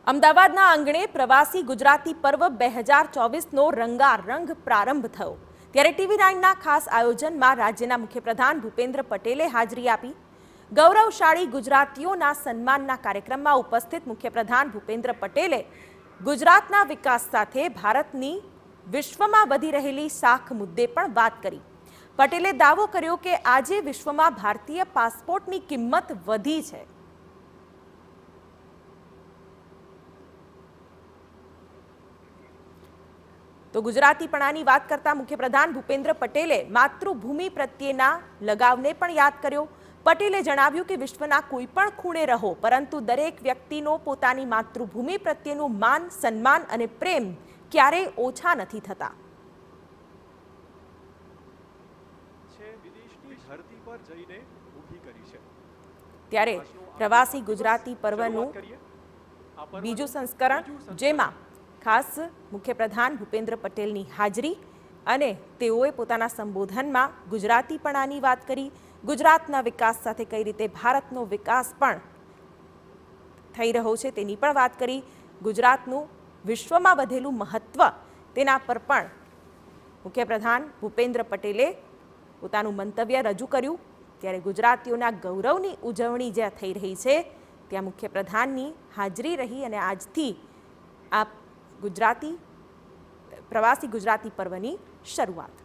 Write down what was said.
અમદાવાદના આંગણે પ્રવાસી ગુજરાતી પર્વ 2024નો રંગારંગ પ્રારંભ થયો। ત્યારે TV9ના ખાસ આયોજનમાં રાજ્યના મુખ્યપ્રધાન ભૂપેન્દ્ર પટેલે હાજરી આપી। ગૌરવશાળી ગુજરાતીઓના સન્માનના કાર્યક્રમમાં ઉપસ્થિત મુખ્યપ્રધાન ભૂપેન્દ્ર પટેલે ગુજરાતના વિકાસ સાથે ભારતની વિશ્વમાં વધી રહેલી સાખ મુદ્દે પણ વાત કરી। પટેલે દાવો કર્યો કે આજે વિશ્વમાં ભારતીય પાસપોર્ટની કિંમત વધી છે। તો ગુજરાતીપણાની વાત કરતા મુખ્યપ્રધાન ભૂપેન્દ્ર પટેલે માતૃભૂમિ પ્રત્યેના લગાવને પણ યાદ કર્યો। પટેલે જણાવ્યું કે વિશ્વના કોઈ પણ ખૂણે રહો પરંતુ દરેક વ્યક્તિનો પોતાની માતૃભૂમિ પ્રત્યેનું માન, સન્માન અને પ્રેમ ક્યારેય ઓછા નથી થતા। ત્યારે પ્રવાસી ગુજરાતી પર્વનું બીજું સંસ્કરણ, જેમાં ખાસ મુખ્યપ્રધાન ભૂપેન્દ્ર પટેલની હાજરી અને તેઓએ પોતાના સંબોધનમાં ગુજરાતીપણાની વાત કરી। ગુજરાતના વિકાસ સાથે કઈ રીતે ભારતનો વિકાસ પણ થઈ રહ્યો છે તેની પણ વાત કરી। ગુજરાતનું વિશ્વમાં વધેલું મહત્વ તેના પર પણ મુખ્યપ્રધાન ભૂપેન્દ્ર પટેલે પોતાનું મંતવ્ય રજૂ કર્યું। ત્યારે ગુજરાતીઓના ગૌરવની ઉજવણી જ્યાં થઈ રહી છે ત્યાં મુખ્યપ્રધાનની હાજરી રહી અને આજથી આ પ્રવાસી ગુજરાતી પર્વની શરૂઆત।